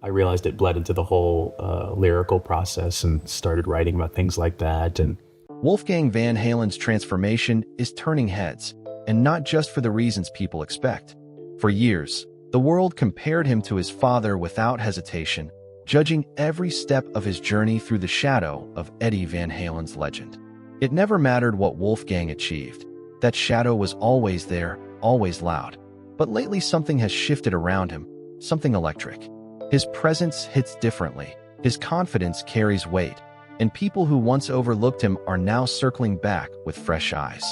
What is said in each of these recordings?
I realized it bled into the whole lyrical process and started writing about things like that. And Wolfgang Van Halen's transformation is turning heads, and not just for the reasons people expect. For years, the world compared him to his father without hesitation, judging every step of his journey through the shadow of Eddie Van Halen's legend. It never mattered what Wolfgang achieved. That shadow was always there, always loud. But lately something has shifted around him, something electric. His presence hits differently, his confidence carries weight, and people who once overlooked him are now circling back with fresh eyes.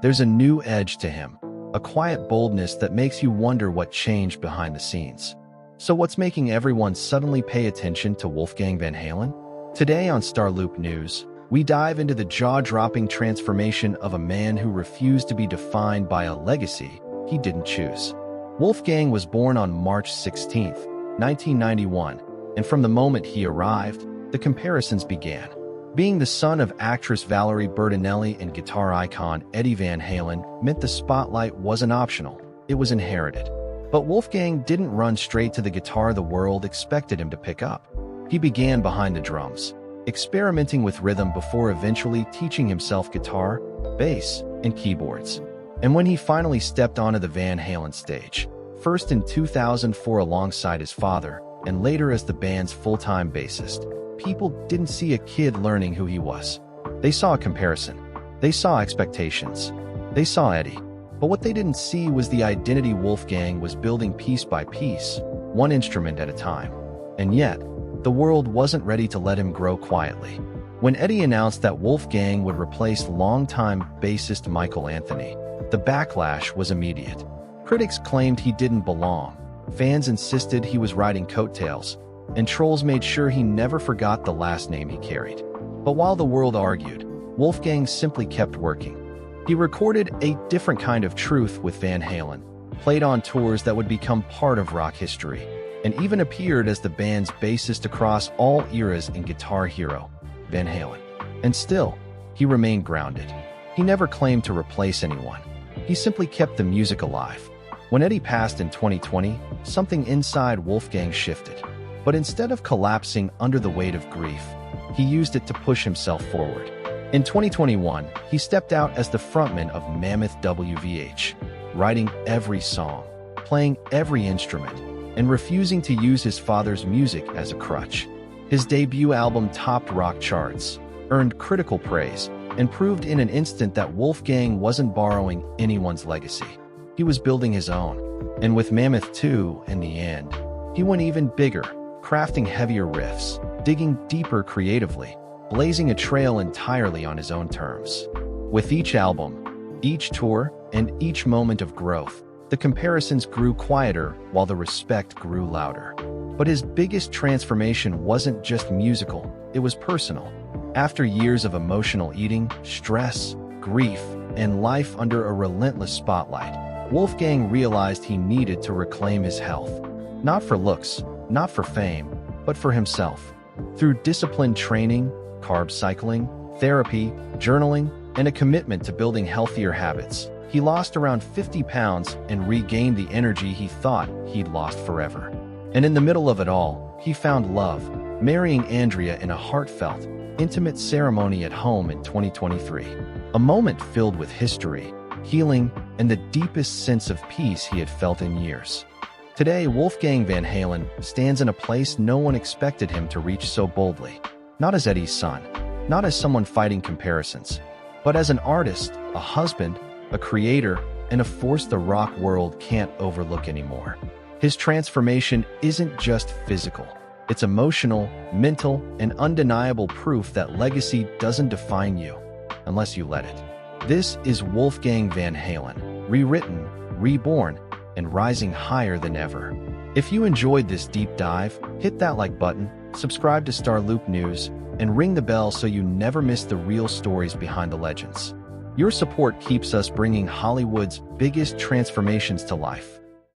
There's a new edge to him, a quiet boldness that makes you wonder what changed behind the scenes. So what's making everyone suddenly pay attention to Wolfgang Van Halen? Today on StarLoop News, we dive into the jaw-dropping transformation of a man who refused to be defined by a legacy he didn't choose. Wolfgang was born on March 16, 1991, and from the moment he arrived, the comparisons began. Being the son of actress Valerie Bertinelli and guitar icon Eddie Van Halen meant the spotlight wasn't optional, it was inherited. But Wolfgang didn't run straight to the guitar the world expected him to pick up. He began behind the drums, experimenting with rhythm before eventually teaching himself guitar, bass, and keyboards. And when he finally stepped onto the Van Halen stage, first in 2004 alongside his father, and later as the band's full-time bassist, people didn't see a kid learning who he was. They saw a comparison. They saw expectations. They saw Eddie. But what they didn't see was the identity Wolfgang was building piece by piece, one instrument at a time. And yet, the world wasn't ready to let him grow quietly. When Eddie announced that Wolfgang would replace longtime bassist Michael Anthony, the backlash was immediate. Critics claimed he didn't belong. Fans insisted he was riding coattails, and trolls made sure he never forgot the last name he carried. But while the world argued, Wolfgang simply kept working. He recorded a different kind of truth with Van Halen, played on tours that would become part of rock history, and even appeared as the band's bassist across all eras in Guitar Hero, Van Halen. And still, he remained grounded. He never claimed to replace anyone. He simply kept the music alive. When Eddie passed in 2020, something inside Wolfgang shifted. But instead of collapsing under the weight of grief, he used it to push himself forward. In 2021, he stepped out as the frontman of Mammoth WVH, writing every song, playing every instrument, and refusing to use his father's music as a crutch. His debut album topped rock charts, earned critical praise, and proved in an instant that Wolfgang wasn't borrowing anyone's legacy. He was building his own. And with Mammoth 2, in the end, he went even bigger, crafting heavier riffs, digging deeper creatively, blazing a trail entirely on his own terms. With each album, each tour, and each moment of growth, the comparisons grew quieter while the respect grew louder. But his biggest transformation wasn't just musical, it was personal. After years of emotional eating, stress, grief, and life under a relentless spotlight, Wolfgang realized he needed to reclaim his health. Not for looks, not for fame, but for himself. Through disciplined training, carb cycling, therapy, journaling, and a commitment to building healthier habits, he lost around 50 pounds and regained the energy he thought he'd lost forever. And in the middle of it all, he found love, marrying Andrea in a heartfelt, intimate ceremony at home in 2023. A moment filled with history, healing, and the deepest sense of peace he had felt in years. Today, Wolfgang Van Halen stands in a place no one expected him to reach so boldly. Not as Eddie's son, not as someone fighting comparisons, but as an artist, a husband, a creator, and a force the rock world can't overlook anymore. His transformation isn't just physical. It's emotional, mental, and undeniable proof that legacy doesn't define you, unless you let it. This is Wolfgang Van Halen, rewritten, reborn, and rising higher than ever. If you enjoyed this deep dive, hit that like button, subscribe to StarLoop News, and ring the bell so you never miss the real stories behind the legends. Your support keeps us bringing Hollywood's biggest transformations to life.